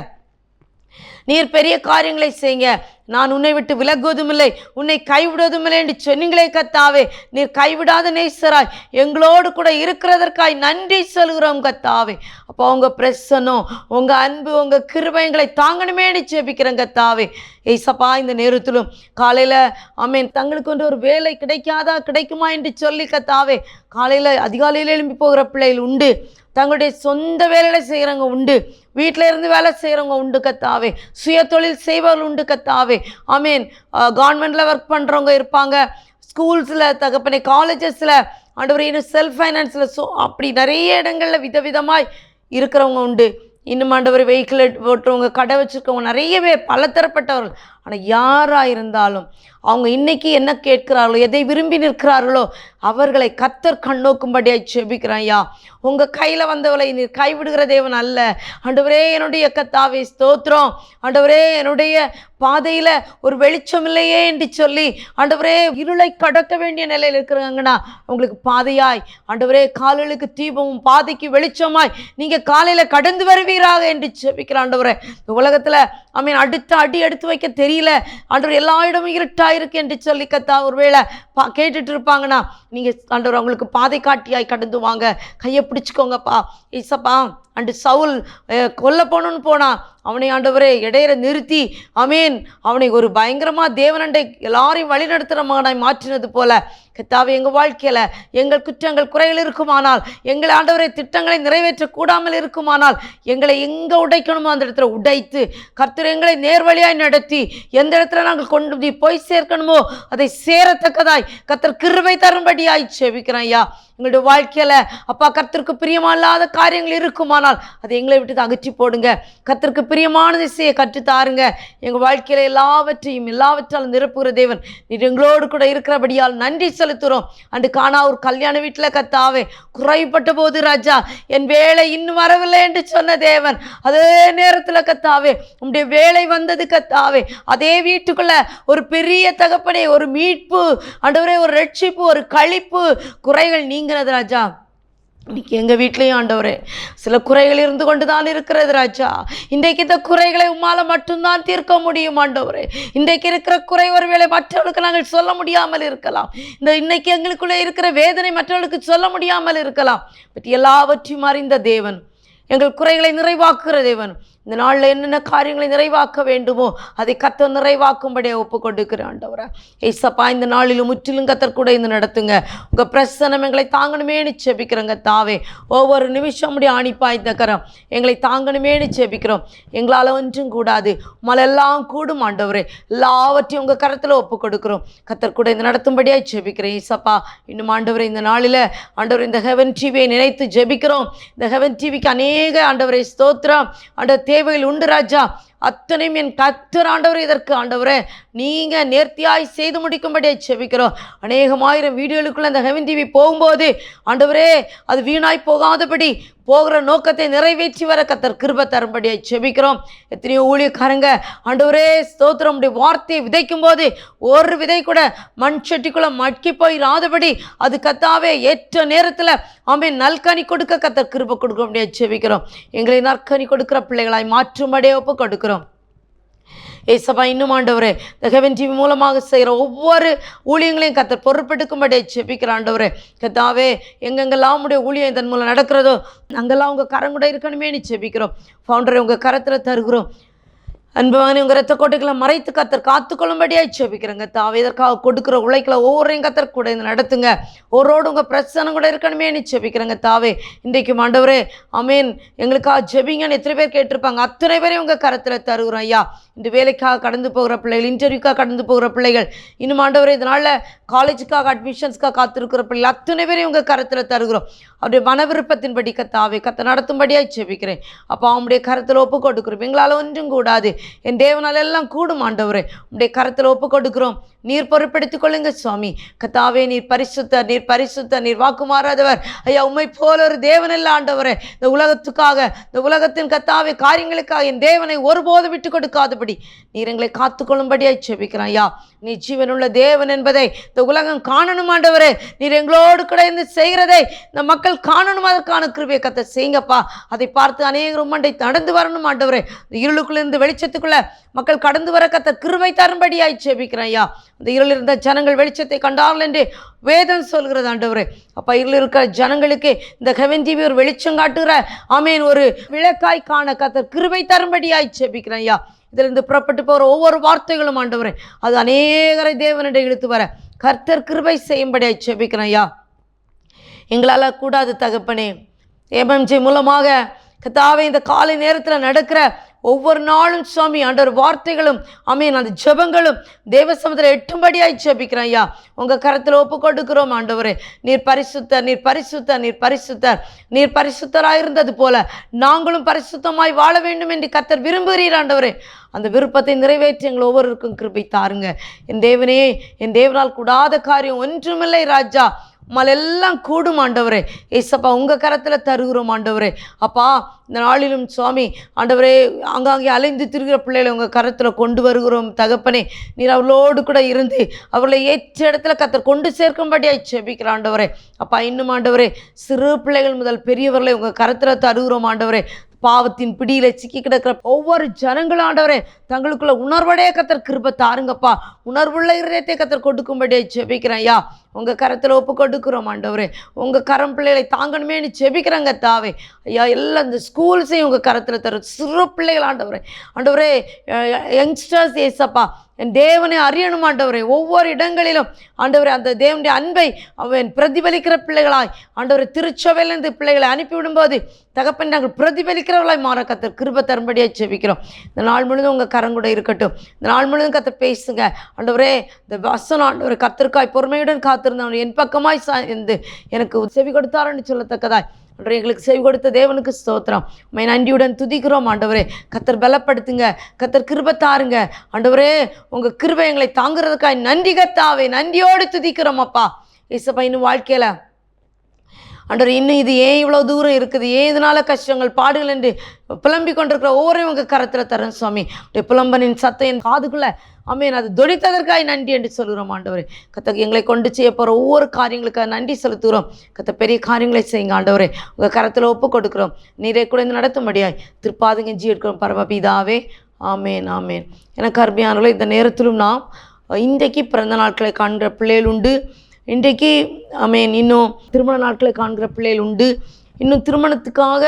நீர் பெரிய காரியங்களை செய்யுங்க. நான் உன்னை விட்டு விலகுவதும் இல்லை, உன்னை கைவிடுவதும் இல்லை என்று சொன்னீங்களே கர்த்தாவே. நீர் கைவிடாத நேசராய் எங்களோடு கூட இருக்கிறதற்காய் நன்றி சொல்கிறோம் கர்த்தாவே. அப்போ உங்கள் பிரசன்னம், உங்கள் அன்பு, உங்கள் கிருபைகளை தாங்கணுமே என்று ஜெபிக்கிறேன் கர்த்தாவே. ஏசப்பா இந்த நேரத்திலும் காலையில் ஆமேன் தங்களுக்கு வந்து ஒரு வேலை கிடைக்குமா என்று சொல்லி கர்த்தாவே காலையில் அதிகாலையில் எழும்பி போகிற பிள்ளைகள் உண்டு, தங்களுடைய சொந்த வேலைகளை செய்கிறவங்க உண்டு, வீட்டில் இருந்து வேலை செய்கிறவங்க உண்டு கர்த்தாவே, சுய தொழில் செய்பவர்கள் உண்டு கர்த்தாவே. ஆமேன் கவர்மெண்ட்டில் ஒர்க் பண்ணுறவங்க இருப்பாங்க, ஸ்கூல்ஸில் தகப்பனே, காலேஜஸில் ஆண்டவரே, இன்னும் செல்ஃப் ஃபைனான்ஸில் அப்படி நிறைய இடங்களில் விதவிதமாய் இருக்கிறவங்க உண்டு. இன்னும் ஆண்டவர் வெஹிக்கிள் ஓட்டுறவங்க, கடை வச்சுருக்கவங்க, நிறைய பேர் பலதரப்பட்டவர்கள். ஆனால் யாராக இருந்தாலும் அவங்க இன்னைக்கு என்ன கேட்கிறார்களோ, எதை விரும்பி நிற்கிறார்களோ அவர்களை கர்த்தர் கண்ணோக்கும்படியாய் செபிக்கிறேன். ஐயா, உங்கள் கையில் வந்தவளை நீர் கைவிடுகிற தேவன் அல்ல. ஆண்டவரே, என்னுடைய கர்த்தாவே ஸ்தோத்திரம். ஆண்டவரே, என்னுடைய பாதையில் ஒரு வெளிச்சம் இல்லையே என்று சொல்லி ஆண்டவரே இருளை கடக்க வேண்டிய நிலையில் இருக்கிறாங்கன்னா உங்களுக்கு பாதையாய் ஆண்டவரே, கால்களுக்கு தீபமும் பாதைக்கு வெளிச்சமாய் நீங்கள் காலையில் கடந்து வருவீராக என்று செபிக்கிற ஆண்டவரே. இந்த உலகத்தில் அடுத்த அடி எடுத்து வைக்க தெரியல ஆண்டவர், எல்லா இடமும் இருட்டாயிருக்கு என்று சொல்லி கத்தா ஒருவேளை கேட்டுட்டு இருப்பாங்கன்னா நீங்கள் ஆண்டவர் அவங்களுக்கு பாதை காட்டியாய் கடந்து வாங்க. கையை பிடிச்சிக்கோங்கப்பா. ஈசப்பா, அண்டு சவுல் கொல்ல போகணுன்னு போனான். அவனை ஆண்டவரே இடையில நிறுத்தி அவனை ஒரு பயங்கரமாக தேவனண்டை எல்லாரையும் வழிநடத்துகிற மகனாய் மாற்றினது போல கர்த்தாவே, எங்கள் வாழ்க்கையில் எங்கள் குற்றங்கள் குறைகள் இருக்குமானால், எங்களை ஆண்டவரை திட்டங்களை நிறைவேற்றக்கூடாமல் இருக்குமானால், எங்களை எங்கே உடைக்கணுமோ அந்த இடத்துல உடைத்து கர்த்தர் எங்களை நேர்வழியாய் நடத்தி எந்த இடத்துல நாங்கள் கொண்டு போய் சேர்க்கணுமோ அதை சேரத்தக்கதாய் கர்த்தர் கிருபை தரும்படியாய் செபிக்கிறேன். ஐயா, எங்களுடைய வாழ்க்கையில் அப்பா கர்த்தருக்கு பிரியமில்லாத காரியங்கள் இருக்குமானால் அதை எங்களை விட்டு அகற்றி போடுங்க. கர்த்தருக்கு பிரியமான திசையை கற்றுத்தாருங்க. எங்கள் வாழ்க்கையில் எல்லாவற்றாலும் நிரப்புகிற தேவன் நீர் எங்களோடு கூட இருக்கிறபடியால் நன்றி செலுத்துகிறோம். அன்று காணா ஒரு கல்யாண வீட்டில் கர்த்தாவே குறைப்பட்ட போது ராஜா, என் வேலை இன்னும் வரவில்லை என்று சொன்ன தேவன், அதே நேரத்தில் கர்த்தாவே உம்முடைய வேலை வந்தது கர்த்தாவே. அதே வீட்டுக்குள்ள ஒரு பெரிய தகப்பனே, ஒரு மீட்பு ஆண்டவரே, ஒரு ரட்சிப்பு, ஒரு களிப்பு, குறைகள் நீங்கிறது ராஜா. இன்னைக்கு எங்கள் வீட்லேயும் ஆண்டவரே சில குறைகள் இருந்து கொண்டு தான் இருக்கிறது ராஜா. இன்றைக்கு இந்த குறைகளை உம்மால் மட்டும்தான் தீர்க்க முடியும் ஆண்டவரே. இன்றைக்கு இருக்கிற குறை ஒருவேளை மற்றவர்களுக்கு நாங்கள் சொல்ல முடியாமல் இருக்கலாம். இன்னைக்கு எங்களுக்குள்ளே இருக்கிற வேதனை மற்றவர்களுக்கு சொல்ல முடியாமல் இருக்கலாம். பட் எல்லாவற்றையும் அறிந்த தேவன், எங்கள் குறைகளை நிறைவாக்குகிற தேவன், இந்த நாளில் என்னென்ன காரியங்களை நிறைவாக்க வேண்டுமோ அதை கர்த்தர் நிறைவாக்கும்படியே ஒப்பு கொடுக்கிறேன் ஆண்டவரே. ஏசப்பா, இந்த நாளிலும் முற்றிலும் கர்த்தர் கூட இந்த நடத்துங்க. உங்கள் பிரசன்னம் எங்களை தாங்கணுமேனு செபிக்கிறோங்க தாவே. ஒவ்வொரு நிமிஷம் முடிய ஆணிப்பாய் தக்கரம் எங்களை தாங்கணுமேனு செபிக்கிறோம். எங்களால் ஒன்றும் கூடாது, மழெல்லாம் கூடும் ஆண்டவரே. எல்லாவற்றையும் உங்கள் கரத்தில் ஒப்பு கொடுக்குறோம். கர்த்தர் கூட இந்த நடத்தும்படியாக செபிக்கிறேன். ஏசப்பா, இன்னும் ஆண்டவரே இந்த நாளில் ஆண்டவர் இந்த ஹெவன் டிவியை நினைத்து ஜெபிக்கிறோம். இந்த ஹெவன் டிவிக்கு அநேக ஆண்டவரை ஸ்தோத்திரம் ஆண்டவர் தேவைகள் உண்டு ராஜா. அத்தனையும் என் கர்த்தர் ஆண்டவரே இதற்கு ஆண்டவரே நீங்கள் நேர்த்தியாய் செய்து முடிக்கும்படியாக செபிக்கிறோம். அநேகமாயிரம் வீடியோகளுக்குள்ள அந்த ஹெவன் டிவி போகும்போது ஆண்டவரே அது வீணாய் போகாதபடி போகிற நோக்கத்தை நிறைவேற்றி வர கர்த்தர் கிருபை தரும்படியாக செபிக்கிறோம். எத்தனையோ ஊழியக்காரங்க ஆண்டவரே ஸ்தோத்திரம் உடைய வார்த்தையை விதைக்கும் போது ஒரு விதை கூட மண் சட்டிக்குள்ள மட்கி போயிடாதபடி அது கர்த்தாவே ஏற்ற நேரத்தில் நல்கனி கொடுக்க கர்த்தர் கிருபை கொடுக்க முடியாது செபிக்கிறோம். எங்களை நற்கனி கொடுக்கிற பிள்ளைகளாய் மாற்றும்படியே ஒப்பு கொடுக்கிறோம். ஏசப்பா, இன்னும் ஆண்டவரே இந்த ஹெவன் டிவி மூலமாக செய்கிற ஒவ்வொரு ஊழியங்களையும் கர்த்தர் பொறுப்பெடுக்கும்படியே செபிக்கிற ஆண்டவரே. கர்த்தாவே, எங்கெங்கெல்லாம் உடைய ஊழியம் இதன் மூலம் நடக்கிறதோ அங்கெல்லாம் உங்கள் கரம் கூட இருக்கணுமேனு செபிக்கிறோம். ஃபவுண்டரை உங்கள் கரத்தில் தருகிறோம். அன்புவானே, உங்கள் ரத்த கோட்டைகளை மறைத்து கர்த்தர் காத்துக்கொள்ளும்படியாக செபிக்கிறேங்க தாவே. இதற்காக கொடுக்குற உழைக்கல ஒவ்வொருத்தையும் கர்த்தர் கூட இந்த நடத்துங்க. ஒருவோடு உங்கள் பிரச்சனை கூட இருக்கணுமேனு செபிக்கிறேங்க தாவே. இன்றைக்கும் ஆண்டவரே எங்களுக்காக ஜெபிங்கன்னு எத்தனை பேர் கேட்டிருப்பாங்க. அத்தனை பேரையும் உங்கள் கரத்தில் தருகிறோம் ஐயா. இந்த வேலைக்காக கடந்து போகிற பிள்ளைகள், இன்டர்வியூக்காக கடந்து போகிற பிள்ளைகள், இன்னும் ஆண்டவரே இதனால் காலேஜுக்காக அட்மிஷன்ஸ்க்காக காத்திருக்கிற பிள்ளைகள் அத்தனை பேரையும் உங்கள் கரத்தில் தருகிறோம். அவருடைய மன விருப்பத்தின்படி கர்த்தாவே கர்த்தர் நடத்தும்படியாக செபிக்கிறேன். அப்போ அவனுடைய கரத்தில் ஒப்பு கொடுக்குறோம். எங்களால் ஒன்றும் கூடாது, என் தேவனால் எல்லாம் கூடும் ஆண்டவரே. உடைய கரத்தில் ஒப்பு கொடுக்குறோம். நீர் பொறுப்படுத்திக் கொள்ளுங்க சுவாமி. கர்த்தாவே, நீர் பரிசுத்தர், நீர் பரிசுத்தர், நீர் வாக்கு மாறாதவர் ஐயா. உம்மை போல ஒரு தேவன் இல்லை ஆண்டவரே. இந்த உலகத்துக்காக, இந்த உலகத்தின் கர்த்தாவே காரியங்களுக்காக என் தேவனை ஒருபோது விட்டு கொடுக்காதபடி நீர் எங்களை காத்துக்கொள்ளும்படியாக செபிக்கிறேன் ஐயா. நீ ஜீவனுள்ள தேவன் என்பதை இந்த உலகம் காணணும் ஆண்டவரே. நீர் எங்களோடு கூட இருந்து செய்கிறதை இந்த மக்கள் காணணும். அதற்கான கிருபையை கர்த்தர் செய்யுங்கப்பா. அதை பார்த்து அநேகரும் மண்டை நடந்து வரணும் ஆண்டவரே. இந்த இருளுக்குள்ளிருந்து வெளிச்சத்துக்குள்ள மக்கள் கடந்து வர கர்த்தர் கிருபை தரும்படியாய் செபிக்கிறேன் ஐயா. அந்த இருள் இருந்த ஜனங்கள் வெளிச்சத்தை கண்டார்கள் என்று வேதம் சொல்கிறது ஆண்டவரே. அப்போ இருள் இருக்கிற ஜனங்களுக்கு இந்த ஹெவன் டிவி ஒரு வெளிச்சம் காட்டுகிற ஒரு விளக்காய் காண கர்த்தர் கிருபை தரும்படியாய் செபிக்கிறேன் ஐயா. இதிலிருந்து புறப்பட்டு போகிற ஒவ்வொரு வார்த்தைகளும் ஆண்டவரே அது அநேகரை தேவனிடம் இழுத்து வர கர்த்தர் கிருபை செய்யும்படியாய் செபிக்கிறேன் ஐயா. எங்களால் கூடாது தகப்பனே. MMJ மூலமாக கர்த்தாவே இந்த காலை நேரத்தில் நடக்கிற ஒவ்வொரு நாளும் சுவாமி ஆண்டவர் வார்த்தைகளும் ஆமென் அந்த ஜெபங்களும் தேவ சமூகத்தில் எட்டும்படியாய் ஜெபிக்கிறேன் ஐயா. உங்கள் கரத்தில் ஒப்பு கொடுக்கிறோம் ஆண்டவரே. நீர் பரிசுத்தர், நீர் பரிசுத்தர், நீர் பரிசுத்தர். நீர் பரிசுத்தராயிருந்தது போல நாங்களும் பரிசுத்தமாய் வாழ வேண்டும் என்று கர்த்தர் விரும்புகிறீர் ஆண்டவரே. அந்த விருப்பத்தை நிறைவேற்றி எங்கள் ஒவ்வொருவருக்கும் கிருபை தாருங்க. என் தேவனே, என் தேவனால் கூடாத காரியம் ஒன்றுமில்லை ராஜா. எல்லாம் கூடும் ஆண்டவரே. ஏசப்பா உங்கள் கரத்தில் தருகிறோம் ஆண்டவரே. அப்பா இந்த நாளிலும் சுவாமி ஆண்டவரே ஆங்காங்கே அலைந்து திரிகிற பிள்ளைகளை உங்கள் கரத்தில் கொண்டு வருகிறோம் தகப்பனே. நீர் அவளோடு கூட இருந்து அவர்களை ஏற்ற இடத்துல கர்த்தர் கொண்டு சேர்க்கும்படியாய் ஜெபிக்கிற ஆண்டவரே. அப்பா இன்னும் ஆண்டவரே சிறு பிள்ளைகள் முதல் பெரியவர்களை உங்கள் கரத்தில் தருகிறோம் ஆண்டவரே. பாவத்தின் பிடியில சிக்கி கிடக்கிற ஒவ்வொரு ஜனங்களும் ஆண்டவரே தங்களுக்குள்ள உணர்வடைய கர்த்தர் கிருபை தாருங்கப்பா. உணர்வுள்ள இருதயத்தை கர்த்தர் கொடுக்கும்படியே ஜெபிக்கிறேன் ஐயா. உங்கள் கரத்தில் ஒப்பு கொடுக்குறோம் ஆண்டவரே. உங்கள் கரம் பிள்ளைகளை தாங்கணுமேனு ஜெபிக்கிறேங்க தாவே ஐயா. எல்லாம் இந்த ஸ்கூல்ஸையும் உங்கள் கரத்தில் தரும் சிறு பிள்ளைகள் ஆண்டவரே. ஆண்டவரே யங்ஸ்டர்ஸ் ஏசப்பா என் தேவனை அறியணும் ஆண்டவரே. ஒவ்வொரு இடங்களிலும் ஆண்டவரே அந்த தேவனுடைய அன்பை அவன் பிரதிபலிக்கிற பிள்ளைகளாய் ஆண்டவரை திருச்சபையிலிருந்து பிள்ளைகளை அனுப்பிவிடும்போது தகப்பன் நாங்கள் பிரதிபலிக்கிறவர்களாய் மாற கர்த்தர் கிருபை தரும்படியாக ஜெபிக்கிறோம். இந்த நாள் முழுதும் உங்கள் கரங்கூட இருக்கட்டும். இந்த நாள் முழுதும் கர்த்தர் பேசுங்க ஆண்டவரே. இந்த வசனம் ஆண்டவரை கர்த்தருக்காய் பொறுமையுடன் காத்திருந்தவன் என் பக்கமாய் சாய்ந்து எனக்கு செவி கொடுத்தாருன்னு சொல்லத்தக்கதாய் ஆண்டவரே எங்களுக்கு செவி கொடுத்த தேவனுக்கு ஸ்தோத்திரம். உம்மை நன்றியுடன் துதிக்கிறோம் ஆண்டவரே. கர்த்தர் பலப்படுத்துங்க, கர்த்தர் கிருபை தாருங்க ஆண்டவரே. உங்கள் கிருபை எங்களை தாங்குறதுக்காய் நன்றி கர்த்தாவே. நன்றியோடு துதிக்கிறோம் அப்பா. ஏசப்பா இன்னும் வாழ்க்கையில் ஆண்டவர் இன்னும் இது ஏன் இவ்வளோ தூரம் இருக்குது, ஏன் இதனால கஷ்டங்கள் பாடுகள் என்று புலம்பிக் கொண்டிருக்கிற ஒவ்வொருவரும் உங்கள் கரத்தில் தரேன் சுவாமி. புலம்பனின் சத்தம் என் காதுக்குள்ள ஆமென் அது தொடித்ததற்காய் நன்றி என்று சொல்கிறோம் ஆண்டவரே. கர்த்தர் எங்களை கொண்டு செய்ய போகிற ஒவ்வொரு காரியங்களுக்காக நன்றி செலுத்துகிறோம். கர்த்தர் பெரிய காரியங்களை செய்யுங்க ஆண்டவரே. உங்கள் கரத்தில் ஒப்பு கொடுக்குறோம். நீரே கூட இந்த நடத்தும்படியாய் திருப்பாதுங்க ஜி எடுக்கிறோம் பரமபிதாவே. ஆமேன் ஆமேன். எனக்கு அருமையானவர்களே, இந்த நேரத்திலும் நாம் இன்றைக்கு பிறந்த நாட்களை காண்கிற பிள்ளைகள் உண்டு. இன்றைக்கு ஆமேன் இன்னும் திருமண நாட்களை காண்கிற பிள்ளைகள் உண்டு. இன்னும் திருமணத்துக்காக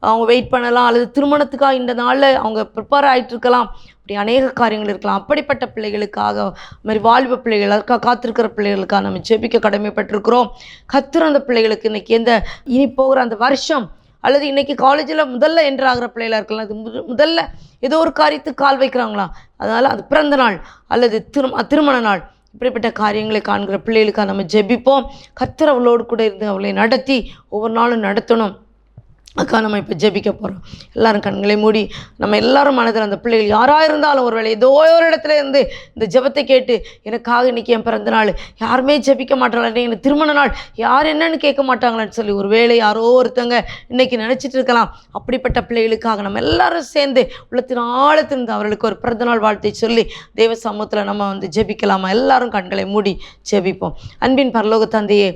அவங்க வெயிட் பண்ணலாம், அல்லது திருமணத்துக்காக இந்த நாளில் அவங்க ப்ரிப்பேர் ஆகிட்டு இருக்கலாம். அப்படி அநேக காரியங்கள் இருக்கலாம். அப்படிப்பட்ட பிள்ளைகளுக்காக மாதிரி வாலிப பிள்ளைகள் அதற்காக காத்திருக்கிற பிள்ளைகளுக்காக நம்ம ஜெபிக்க கடமைப்பட்டிருக்கிறோம். கர்த்தர் அந்த பிள்ளைகளுக்கு இன்றைக்கி எந்த இனி போகிற அந்த வருஷம் அல்லது இன்றைக்கி காலேஜில் முதல்ல என்ட்ராகிற பிள்ளைகளாக இருக்கலாம், அது முதல்ல ஏதோ ஒரு காரியத்துக்கு கால் வைக்கிறாங்களாம், அதனால் அது பிறந்த நாள் அல்லது திருமண நாள், இப்படிப்பட்ட காரியங்களை காண்கிற பிள்ளைகளுக்காக நம்ம ஜெபிப்போம். கர்த்தர் அவளோடு கூட இருந்து அவளை நடத்தி ஒவ்வொரு நாளும் நடத்தணும். அக்கா நம்ம இப்போ ஜெபிக்க போகிறோம். எல்லோரும் கண்களை மூடி நம்ம எல்லாரும் மனதில் அந்த பிள்ளைகள் யாராக இருந்தாலும் ஒருவேளை ஏதோ ஒரு இடத்துல இருந்து இந்த ஜெபத்தை கேட்டு எனக்காக இன்றைக்கி என் பிறந்த நாள் யாருமே ஜெபிக்க மாட்டாங்களே, எனக்கு திருமண நாள் யார் என்னன்னு கேட்க மாட்டாங்களான்னு சொல்லி ஒருவேளை யாரோ ஒருத்தங்க இன்றைக்கி நினச்சிட்டு இருக்கலாம். அப்படிப்பட்ட பிள்ளைகளுக்காக நம்ம எல்லாரும் சேர்ந்து உள்ளத்தின் ஆழத்திலிருந்து அவர்களுக்கு ஒரு பிறந்த நாள் வாழ்த்தை சொல்லி தேவ சமூகத்தில் நம்ம ஜெபிக்கலாமா? எல்லாரும் கண்களை மூடி ஜெபிப்போம். அன்பின் பரலோக தந்தையே,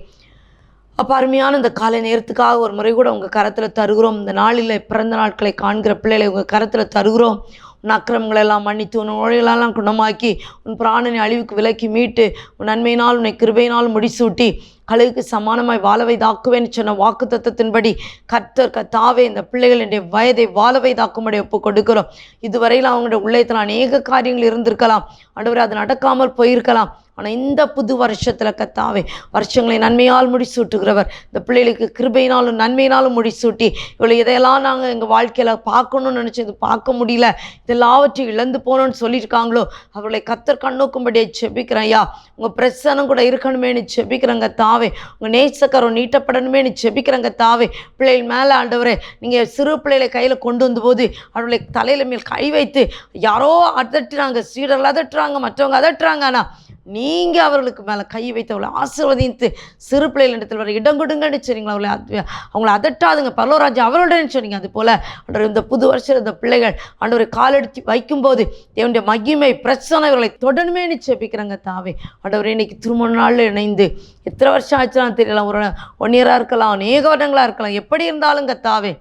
அப்போ அருமையான இந்த காலை நேரத்துக்காக ஒரு முறை கூட உங்கள் கரத்தில் தருகிறோம். இந்த நாளில் பிறந்த நாட்களை காண்கிற பிள்ளைகளை உங்கள் கரத்தில் தருகிறோம். உன் அக்கிரமங்களெல்லாம் மன்னித்து உன் நோய்களெல்லாம் குணமாக்கி உன் பிராணனை அழிவுக்கு விலக்கி மீட்டு உன் நன்மையினால் உன்னை கிருபையினால் முடிசூட்டி கழுகுக்கு சமானமாய் வாழ வைதாக்குவேன்னு சொன்ன வாக்கு தத்தத்தின்படி கர்த்தாவே இந்த பிள்ளைகள் என்னுடைய வயதை வாழ வைதாக்கும்படி ஒப்பு கொடுக்கிறோம். இதுவரையில் அவங்களுடைய உள்ளத்தில் அநேக காரியங்கள் இருந்திருக்கலாம் ஆண்டவரே, அது நடக்காமல் போயிருக்கலாம். ஆனால் இந்த புது வருஷத்தில் கர்த்தாவே வருஷங்களை நன்மையால் முடிசூட்டுகிறவர் இந்த பிள்ளைகளுக்கு கிருபையினாலும் நன்மையினாலும் முடிசூட்டி இவ்வளோ இதையெல்லாம் நாங்கள் எங்கள் வாழ்க்கையில் பார்க்கணும்னு நினச்சி இது பார்க்க முடியல, இதெல்லாவற்றையும் இழந்து போனோன்னு சொல்லியிருக்காங்களோ அவர்களை கர்த்தர் கண்ணோக்கும்படியே ஜெபிக்கிறேன் ஐயா. உங்கள் பிரசனம் கூட இருக்கணுமேனு ஜெபிக்கிறேங்க தாவே. உங்கள் நேசக்கரம் நீட்டப்படணுமேனு ஜெபிக்கிறேங்க தாவே. பிள்ளைகள் மேலே ஆண்டவரே நீங்கள் சிறு பிள்ளைகளை கையில் கொண்டு வந்தபோது அவர்களை தலையில் மேல் கை வைத்து யாரோ அதட்டுறாங்க, சீடர்கள் அதட்டுறாங்க, மற்றவங்க அதட்டுறாங்க, ஆனால் நீங்கள் அவர்களுக்கு மேலே கை வைத்து அவளை ஆசீர்வதித்து சிறு பிள்ளைகள் இடத்தில் வர இடம் கொடுங்கன்னு சொன்னீங்களா, அவங்கள அதட்டாதுங்க பரலோராஜா அவர்களுடன் சொன்னீங்க. அது போல் ஆண்டவர் இந்த புது வருஷம் இந்த பிள்ளைகள் ஆண்டவரை காலெடுத்து வைக்கும்போது தேவனுடைய மகிமை பிரச்சனை இவர்களை தொடர்மேனு ஜெபிக்கிறாங்க தாவே. ஆண்டவர் இன்னைக்கு திருமண நாளில் இணைந்து எத்தனை வருஷம் ஆச்சுலாம் தெரியல, ஒரு 1 இயராக இருக்கலாம், அநேக வருடங்களாக இருக்கலாம், எப்படி இருந்தாலும் கத்தாவே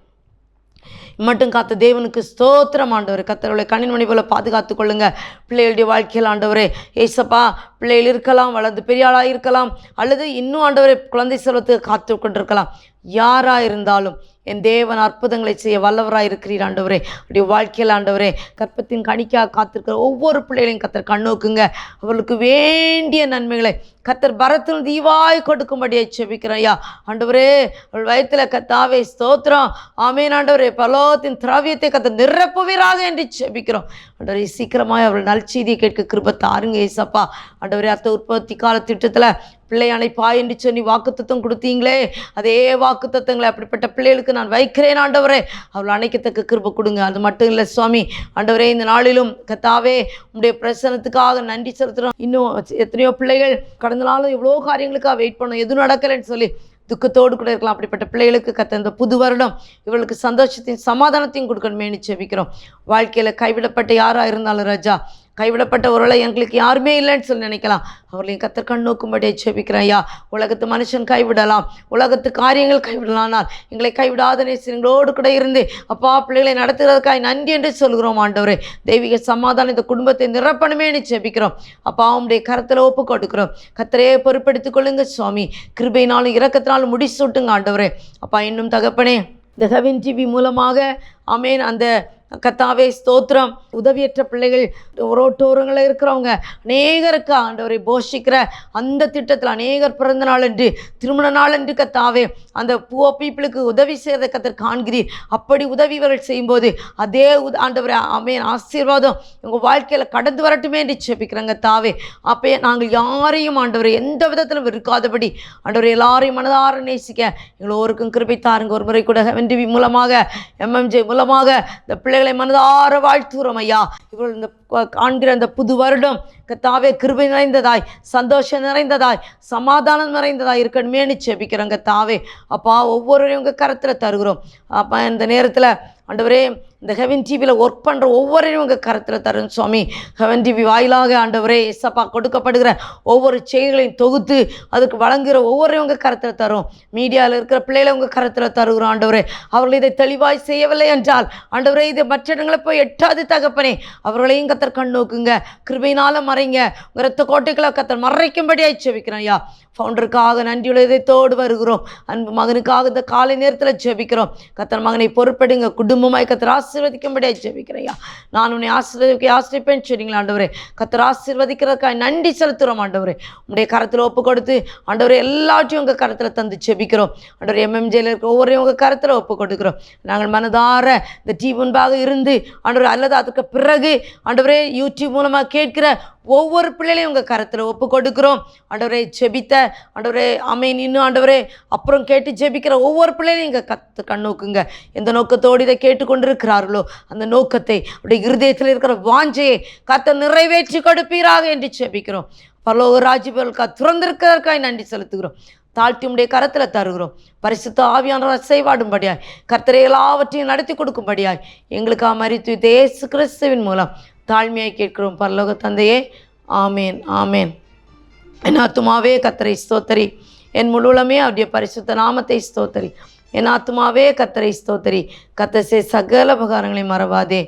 மட்டும் காத்த தேவனுக்கு ஸ்தோத்திரம் ஆண்டவரே. கர்த்தருடைய கண்ணின்மணி போல பாதுகாத்து கொள்ளுங்க பிள்ளைகளுடைய வாழ்க்கையில் ஆண்டவரே. ஏசப்பா பிள்ளைகள் இருக்கலாம், வளர்ந்து பெரிய ஆளாக இருக்கலாம், அல்லது இன்னும் ஆண்டவரே குழந்தை செல்வத்துக்கு காத்து கொண்டிருக்கலாம். யாராக இருந்தாலும் என் தேவன் அற்புதங்களை செய்ய வல்லவராக இருக்கிறீர் ஆண்டவரே. அப்படி வாழ்க்கையில் ஆண்டவரே கற்பத்தின் கணிக்காக காத்திருக்கிற ஒவ்வொரு பிள்ளைகளையும் கர்த்தர் கண்ணோக்குங்க. அவர்களுக்கு வேண்டிய நன்மைகளை கத்தர் பரத்தில் தீவாய் கொடுக்கும்படியை செபிக்கிறேன் ஐயா. ஆண்டவரே அவள் வயிற்றுல கத்தாவே ஸ்தோத்திரம். ஆமேன் ஆண்டவரே, பலோகத்தின் திராவியத்தை கத்தர் நிரப்புவீராக என்று செபிக்கிறோம். ஆண்டவரே சீக்கிரமாய் அவள் நல்செய்தியை கேட்க கிருபை தாருங்க ஏசப்பா. ஆண்டவரே அத்த உற்பத்தி கால திட்டத்தில் பிள்ளை அணைப்பா என்று சொல்லி வாக்குத்தத்தம் கொடுத்தீங்களே, அதே வாக்குத்தத்தங்களை அப்படிப்பட்ட பிள்ளைகளுக்கு நான் வைக்கிறேன் ஆண்டவரே. அவள் அணைக்கத்தக்க கிருபை கொடுங்க. அது மட்டும் இல்லை சுவாமி, ஆண்டவரே இந்த நாளிலும் கத்தாவே உங்களுடைய பிரசனத்துக்காக நன்றி செலுத்துகிறோம். இன்னும் எத்தனையோ பிள்ளைகள் கடந்த நாளும் எவ்வளோ காரியங்களுக்காக வெயிட் பண்ணோம், எதுவும் நடக்கலைன்னு சொல்லி துக்கத்தோடு கூட இருக்கலாம். அப்படிப்பட்ட பிள்ளைகளுக்கு கத்த இந்த புது வருடம் இவளுக்கு சந்தோஷத்தையும் சமாதானத்தையும் கொடுக்கணுமேனு செபிக்கிறோம். வாழ்க்கையில் கைவிடப்பட்ட யாராக இருந்தாலும் ராஜா, கைவிடப்பட்ட ஒருவேளை எங்களுக்கு யாருமே இல்லைன்னு சொல்லி நினைக்கலாம், அவர்களையும் கத்தர் கண் நோக்கும்படியே செபிக்கிறேன் ஐயா. உலகத்து மனுஷன் கைவிடலாம், உலகத்து காரியங்கள் கைவிடலானால் எங்களை கைவிடாத நேசங்களோடு கூட இருந்து அப்பா பிள்ளைகளை நடத்துகிறதுக்காக நன்றி என்று சொல்கிறோம் ஆண்டவரே. தெய்வீக சமாதானம் இந்த குடும்பத்தை நிரப்பணுமேனு செபிக்கிறோம் அப்பா. உங்களுடைய கரத்தில் ஒப்பு கொடுக்கிறோம். கத்தரையே பொறுப்பெடுத்துக் கொள்ளுங்க சுவாமி. கிருபையினாலும் இரக்கத்தினாலும் முடிசூட்டுங்க ஆண்டவரே. அப்பா இன்னும் தகப்பனே, இந்த ஹெவன் டிவி மூலமாக ஆமேன் அந்த கத்தாவே ஸ்தோத்திரம் உதவியற்ற பிள்ளைகள் ரோட்டோரங்களில் இருக்கிறவங்க அநேகருக்கு ஆண்டவரை போஷிக்கிற அந்த திட்டத்தில் அநேகர் பிறந்த நாள் என்று திருமண நாள் என்று கத்தாவே அந்த புவர் பீப்புளுக்கு உதவி செய்கிறத கத்தர் காண்கிறீர். அப்படி உதவிகள் செய்யும்போது அதே ஆண்டவரை ஆமேன் ஆசீர்வாதம் உங்கள் வாழ்க்கையில் கடந்து வரட்டுமே என்று செபிக்கிறேங்க தாவே. அப்போ நாங்கள் யாரையும் ஆண்டவரை எந்த விதத்திலும் வெறுக்காதபடி ஆண்டவரை எல்லாரையும் மனதார நேசிக்க எங்களோருக்கும் கிருபை தாருங்க. ஒரு முறை கூட ஹெவன் டிவி மூலமாக MMJ மூலமாக இந்த பிள்ளைகளை மனதார வாழ்த்துகிறோம் ஐயா. இவர்கள் இந்த காண்கிற அந்த புது வருடம் கத்தாவே கிருபை நிறைந்ததாய், சந்தோஷம் நிறைந்ததாய், சமாதானம் நிறைந்ததாய் இருக்கணுமேனு செபிக்கிறோங்க தாவே. அப்பா ஒவ்வொருவரையும் உங்கள் கரத்தில் தருகிறோம் அப்பா. இந்த நேரத்தில் ஆண்டவரே இந்த ஹெவன் டிவியில் ஒர்க் பண்ணுற ஒவ்வொருவரையும் உங்கள் கரத்தில் தரும் சுவாமி. ஹெவன் டிவி வாயிலாக ஆண்டவரே எஸ்ஸப்பா கொடுக்கப்படுகிற ஒவ்வொரு செய்திகளையும் தொகுத்து அதுக்கு வழங்குகிற ஒவ்வொருவரையும் உங்கள் கரத்தில் தரும். மீடியாவில் இருக்கிற பிள்ளைகளை உங்கள் கரத்தில் தருகிறோம் ஆண்டவரே. அவர்கள் இதை தெளிவாய் செய்யவில்லை என்றால் ஆண்டவரே இதை மற்ற இடங்களை போய் எட்டாது தகப்பனே. அவர்களையும் கத்தர் கண் நோக்குங்க, கிருபையினால மறைங்க, உங்கள் ரத்த கோட்டைகளை கத்தர் மறைக்கும்படியாய் செபிக்கிறோம் ஐயா. ஃபவுண்டருக்காக நன்றியுள்ள இதயத்தோடு வருகிறோம். அன்பு மகனுக்காக இந்த காலை நேரத்தில் ஜெபிக்கிறோம். கத்தர் மகனை பொறுப்படுங்க, குடும்பமாய் கத்தர் ஆசீர்வதிக்கும்படியாக ஜெபிக்கிறேன் ஐயா. நான் உன்னை ஆசிர்வதிப்பேன்னு சொன்னீங்களா ஆண்டவரே. கத்தர் ஆசீர்வதிக்கிறதுக்காக நன்றி செலுத்துகிறோம் ஆண்டவரே. உங்களுடைய கரத்தில் ஒப்பு கொடுத்து ஆண்டவரே எல்லாத்தையும் உங்கள் கரத்தில் தந்து ஜெபிக்கிறோம் ஆண்டவரே. MMJயில் இருக்க ஒவ்வொருவரையும் உங்கள் கரத்தில் ஒப்பு கொடுக்கிறோம். நாங்கள் மனதார இந்த டிவி முன்பாக இருந்து ஆண்டவரே அல்லது அதுக்கு பிறகு ஆண்டவரே யூடியூப் மூலமாக கேட்கிற ஒவ்வொரு பிள்ளைகளையும் உங்கள் கரத்தில் ஒப்பு கொடுக்கிறோம் ஆண்டவரே. ஜெபித்த ஆண்டவரே ஆமேன் இன்னும் ஆண்டவரே அப்புறம் கேட்டு ஜெபிக்கிற ஒவ்வொரு பிள்ளைகளையும் இங்கே கண்ணோக்குங்க. எந்த நோக்கத்தோடு இதை கேட்டுக்கொண்டிருக்கிறார்களோ அந்த நோக்கத்தை அவருடைய இருதயத்தில் இருக்கிற வாஞ்சையை கர்த்தர் நிறைவேற்றி கொடுப்பீராக என்று ஜெபிக்கிறோம். பரலோக ராஜ்யங்களுக்காக திறந்திருக்கிறதற்காக நன்றி செலுத்துகிறோம். தாழ்த்தி உடைய கரத்தில் தருகிறோம். பரிசுத்த ஆவியானவர் செய்வாடும்படியாய் கர்த்தரை எல்லாவற்றையும் நடத்தி கொடுக்கும்படியாய் எங்களுக்காக மரித்து இயேசு கிறிஸ்துவின் மூலம் தாழ்மையாய் கேட்கிறோம் பரலோக தந்தையே. ஆமேன் ஆமேன். என் ஆத்துமாவே கர்த்தரை ஸ்தோத்தரி, என் முழுவலுமே அவருடைய பரிசுத்த நாமத்தை ஸ்தோத்தரி. என் ஆத்துமாவே கர்த்தரை ஸ்தோத்தரி, கர்த்தர் செய்த சகல உபகாரங்களையும் மறவாதே.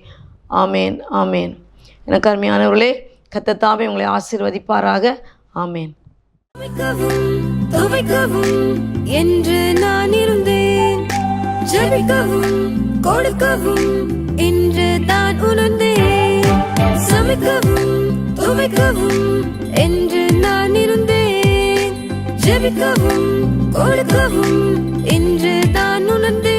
ஆமேன் ஆமேன். எனக்கு அருமையானவர்களே, கர்த்தர் தாமே உங்களை ஆசீர்வதிப்பாராக. ஆமேன். துவைக்கவும் என்று நான் இருந்தேன், ஜெபிக்கவும் கொடுக்கவும் என்று தான் உணர்ந்தேன். சமைக்கவும் துவைக்கவும் என்று நான் இருந்தேன், ஜெபிக்கவும் கொடுக்கவும் என்று தான் உணர்ந்தேன்.